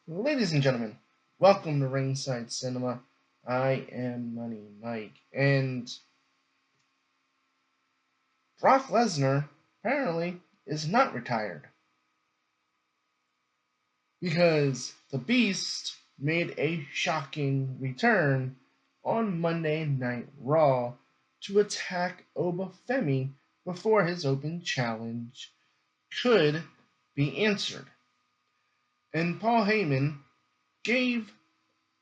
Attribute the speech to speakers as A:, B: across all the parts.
A: Ladies and gentlemen, welcome to Ringside Cinema. I am Money Mike, and Brock Lesnar apparently is not retired because the Beast made a shocking return on Monday Night Raw to attack Oba Femi before his open challenge could be answered. And Paul Heyman gave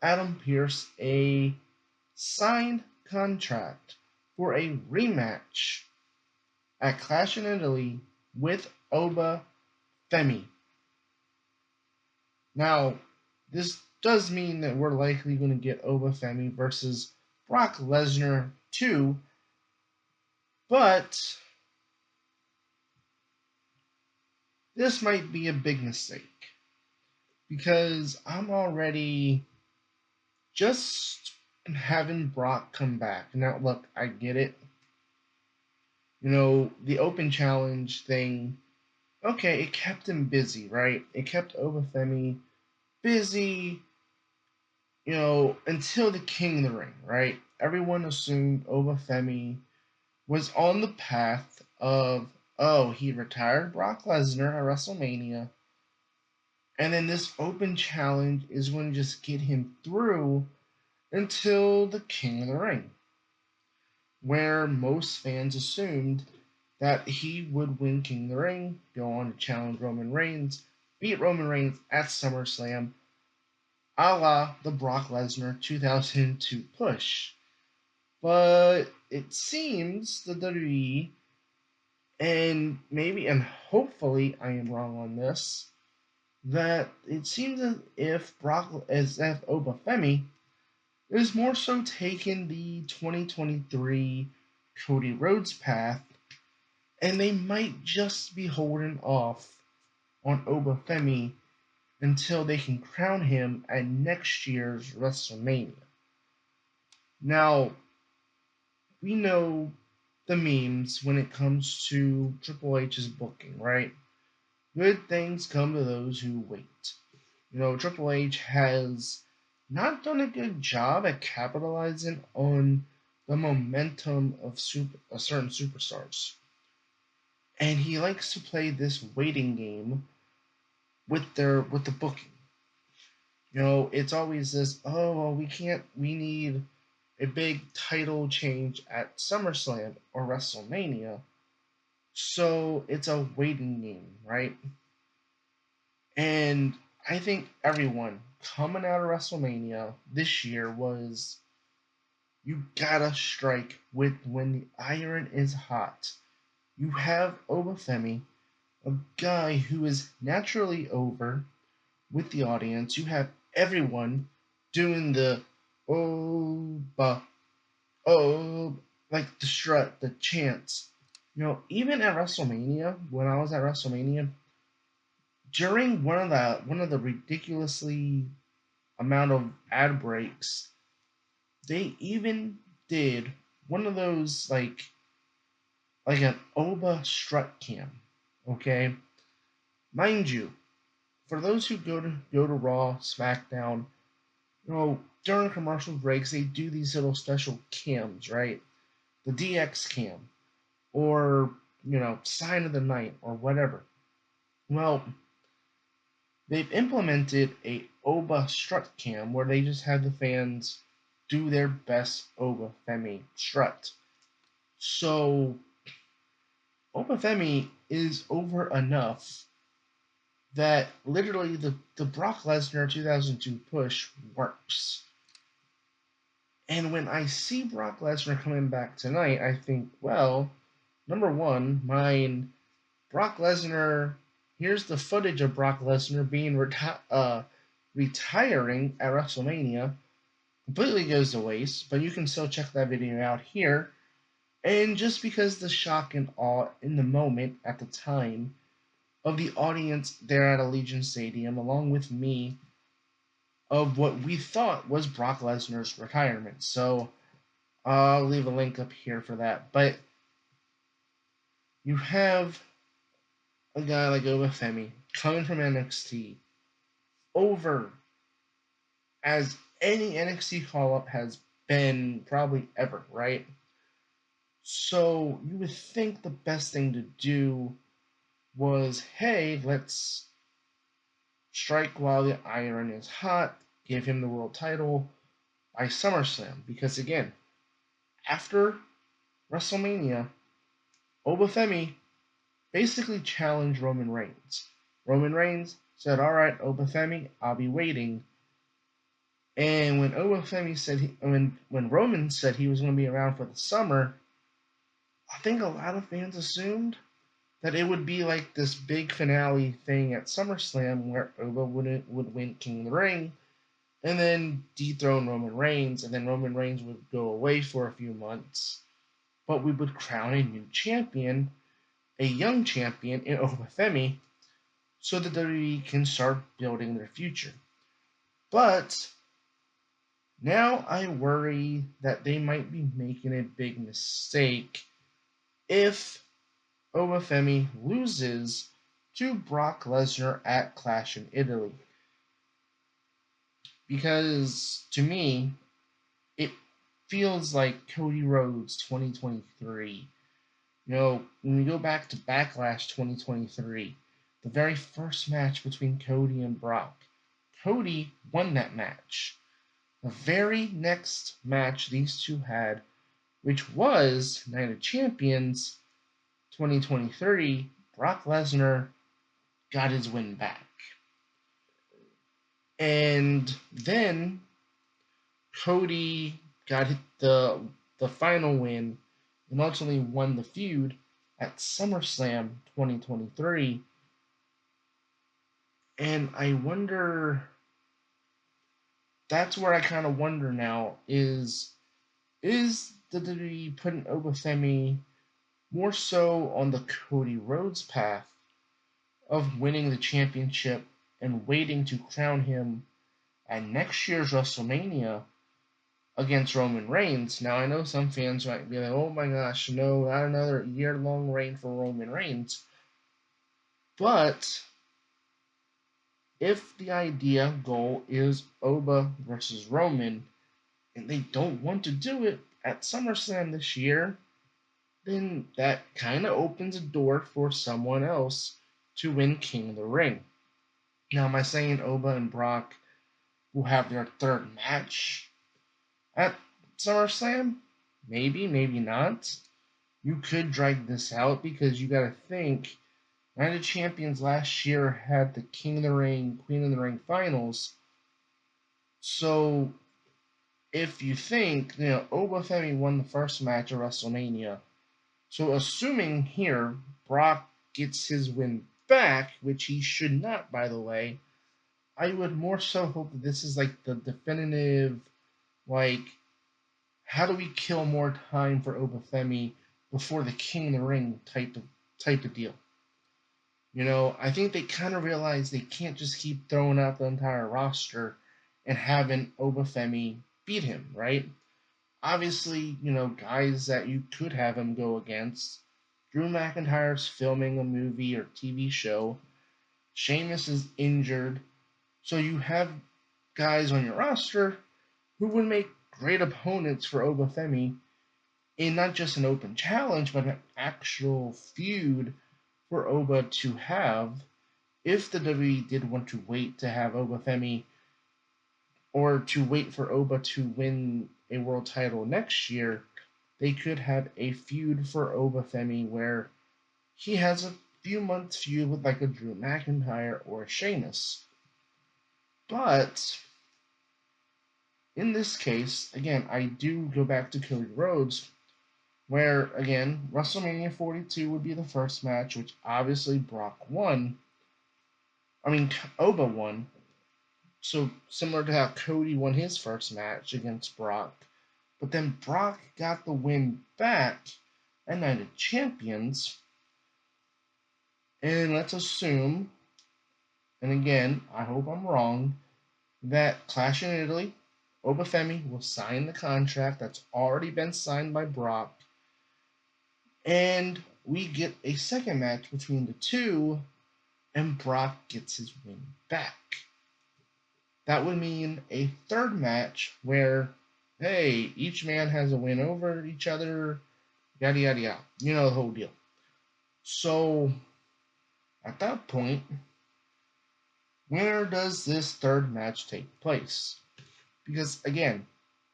A: Adam Pearce a signed contract for a rematch at Clash in Italy with Oba Femi. Now, this does mean that we're likely going to get Oba Femi versus Brock Lesnar too, but this might be a big mistake because I'm already just having Brock come back. Now, look, I get it. The open challenge thing, okay, it kept him busy, right? It kept Oba Femi busy, until the King of the Ring, right? Everyone assumed Oba Femi was on the path of, oh, he retired Brock Lesnar at WrestleMania, and then this open challenge is going to just get him through until the King of the Ring, where most fans assumed that he would win King of the Ring, go on to challenge Roman Reigns, beat Roman Reigns at SummerSlam, a la the Brock Lesnar 2002 push. But it seems the WWE, and maybe and hopefully I am wrong on this, that it seems as if Oba Femi is more so taking the 2023 Cody Rhodes path, and they might just be holding off on Oba Femi until they can crown him at next year's WrestleMania. Now, we know the memes when it comes to Triple H's booking, right? Good things come to those who wait. Triple H has not done a good job at capitalizing on the momentum of certain superstars. And he likes to play this waiting game with the booking. It's always this, oh, well, we need a big title change at SummerSlam or WrestleMania. So it's a waiting game, right? And I think everyone coming out of WrestleMania this year was, you gotta strike with when the iron is hot. You have Oba Femi, a guy who is naturally over with the audience. You have everyone doing the Oba, oh, like the strut, the chants. Even at WrestleMania, when I was at WrestleMania, during one of the ridiculously amount of ad breaks, they even did one of those like an Oba strut cam. Okay, mind you, for those who go to Raw, SmackDown, during commercial breaks they do these little special cams, right? The DX cam, or Sign of the Night, or whatever. Well, they've implemented a Oba strut cam where they just have the fans do their best Oba Femi strut. So Oba Femi is over enough that literally the Brock Lesnar 2002 push works. And when I see Brock Lesnar coming back tonight, I think, well, number one, Brock Lesnar, here's the footage of Brock Lesnar being retiring at WrestleMania. Completely goes to waste, but you can still check that video out here. And just because the shock and awe in the moment at the time of the audience there at Allegiant Stadium, along with me, of what we thought was Brock Lesnar's retirement. So I'll leave a link up here for that. But you have a guy like Oba Femi coming from NXT, over as any NXT call up has been probably ever, right? So you would think the best thing to do was, hey, let's strike while the iron is hot, give him the world title by SummerSlam. Because again, after WrestleMania, Oba Femi basically challenged Roman Reigns. Roman Reigns said, "All right, Oba Femi, I'll be waiting." And when Oba Femi said when Roman said he was going to be around for the summer, I think a lot of fans assumed that it would be like this big finale thing at SummerSlam where Oba would win King of the Ring and then dethrone Roman Reigns, and then Roman Reigns would go away for a few months, but we would crown a new champion, a young champion in Oba Femi, so the WWE can start building their future. But now I worry that they might be making a big mistake if Oba Femi loses to Brock Lesnar at Clash in Italy. Because to me, it feels like Cody Rhodes 2023. When we go back to Backlash 2023, the very first match between Cody and Brock, Cody won that match. The very next match these two had, which was Night of Champions 2023, Brock Lesnar got his win back. And then Cody got the final win and ultimately won the feud at SummerSlam 2023. And I wonder, that's where I kind of wonder now, is the WWE putting Oba Femi more so on the Cody Rhodes path of winning the championship and waiting to crown him at next year's WrestleMania against Roman Reigns? Now, I know some fans might be like, oh my gosh, no, not another year-long reign for Roman Reigns. But if the idea goal is Oba versus Roman, and they don't want to do it at SummerSlam this year, then that kind of opens a door for someone else to win King of the Ring. Now, am I saying Oba and Brock will have their third match at SummerSlam? Maybe, maybe not. You could drag this out because you got to think Night of Champions last year had the King of the Ring, Queen of the Ring finals. So if you think, Oba Femi won the first match of WrestleMania. So assuming here Brock gets his win back, which he should not, by the way, I would more so hope that this is like the definitive, like, how do we kill more time for Oba Femi before the King of the Ring type of deal. I think they kind of realize they can't just keep throwing out the entire roster and having Oba Femi beat him, right? Obviously, guys that you could have him go against. Drew McIntyre's filming a movie or TV show. Sheamus is injured. So you have guys on your roster who would make great opponents for Oba Femi in not just an open challenge, but an actual feud for Oba to have if the WWE did want to wait to have Oba Femi or to wait for Oba to win a world title next year. They could have a feud for Oba Femi where he has a few months feud with like a Drew McIntyre or a Sheamus. But in this case, again, I do go back to Cody Rhodes, where, again, WrestleMania 42 would be the first match, which obviously Brock won. Oba won. So similar to how Cody won his first match against Brock. But then Brock got the win back at Night of Champions. And let's assume, and again, I hope I'm wrong, that Clash in Italy, Oba Femi will sign the contract that's already been signed by Brock. And we get a second match between the two, and Brock gets his win back. that would mean a third match where, hey, each man has a win over each other, yada yada yada. You know the whole deal. So at that point, where does this third match take place? Because again,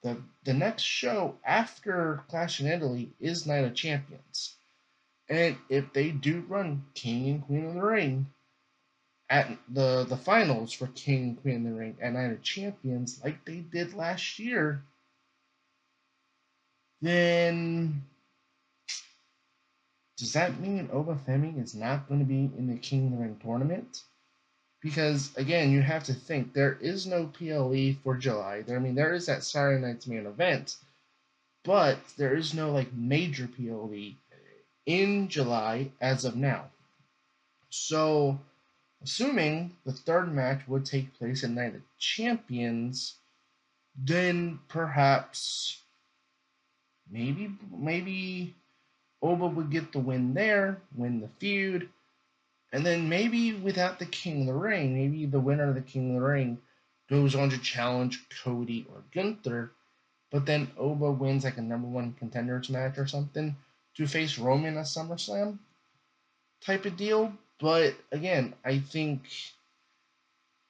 A: the next show after Clash in Italy is Night of Champions. And if they do run King and Queen of the Ring at the finals for King and Queen of the Ring at Night of Champions like they did last year, then does that mean Oba Femi is not going to be in the King of the Ring tournament? Because again, you have to think there is no PLE for July. There is that Saturday night's main event, but there is no like major PLE in July as of now. So, assuming the third match would take place at Night of Champions, then perhaps maybe Oba would get the win there, win the feud, and then maybe without the King of the Ring, maybe the winner of the King of the Ring goes on to challenge Cody or Gunther, but then Oba wins like a number one contenders match or something to face Roman at SummerSlam type of deal. But again, I think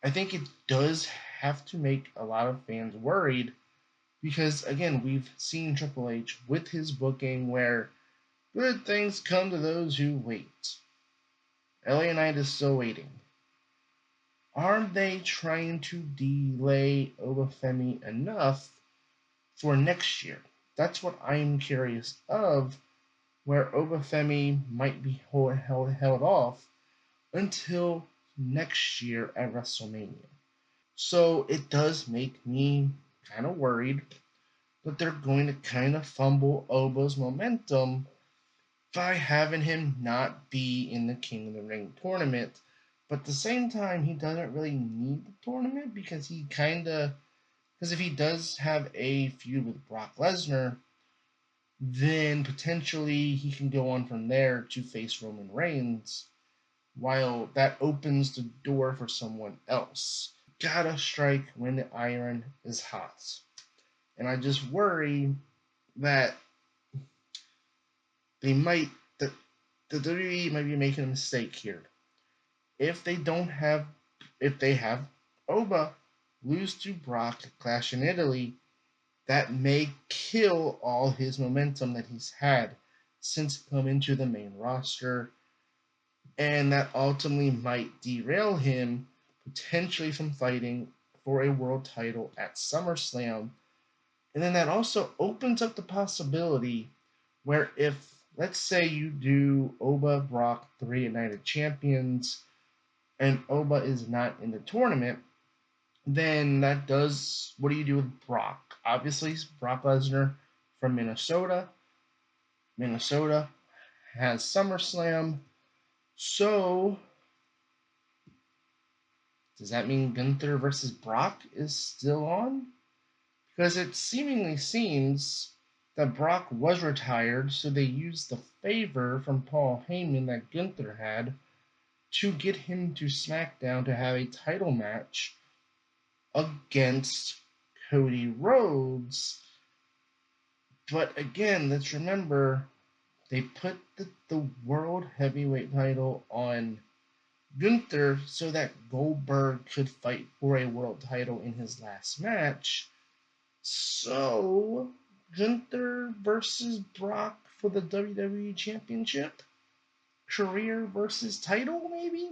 A: it does have to make a lot of fans worried because again, we've seen Triple H with his booking where good things come to those who wait. LA Knight is still waiting. Are they trying to delay Oba Femi enough for next year? That's what I'm curious of, where Oba Femi might be held off until next year at WrestleMania. So it does make me kind of worried that they're going to kind of fumble Oba's momentum by having him not be in the King of the Ring tournament. But at the same time, he doesn't really need the tournament because if he does have a feud with Brock Lesnar, then potentially he can go on from there to face Roman Reigns, while that opens the door for someone else. Gotta strike when the iron is hot. And I just worry that they might the WWE might be making a mistake here. If they don't have if they have Oba lose to Brock at Clash in Italy, that may kill all his momentum that he's had since coming to the main roster, and that ultimately might derail him potentially from fighting for a world title at SummerSlam. And then that also opens up the possibility where if, let's say, you do Oba Brock 3 at Night of Champions and Oba is not in the tournament, then what do you do with Brock? Obviously, Brock Lesnar from Minnesota. Minnesota has SummerSlam. So, does that mean Gunther versus Brock is still on? Because it seemingly seems that Brock was retired, so they used the favor from Paul Heyman that Gunther had to get him to SmackDown to have a title match against Cody Rhodes. But again, let's remember they put the World Heavyweight title on Gunther so that Goldberg could fight for a world title in his last match. So, Gunther versus Brock for the WWE Championship? Career versus title, maybe?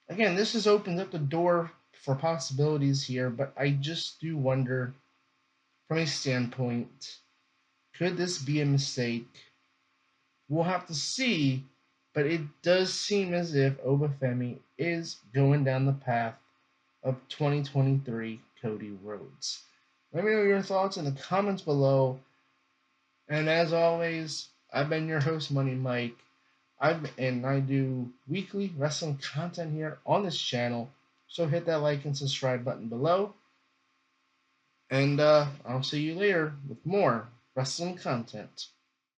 A: Again, this has opened up the door for possibilities here, but I just do wonder, from a standpoint, could this be a mistake? We'll have to see, but it does seem as if Oba Femi is going down the path of 2023 Cody Rhodes. Let me know your thoughts in the comments below. And as always, I've been your host, Money Mike. I do weekly wrestling content here on this channel. So hit that like and subscribe button below. And I'll see you later with more wrestling content.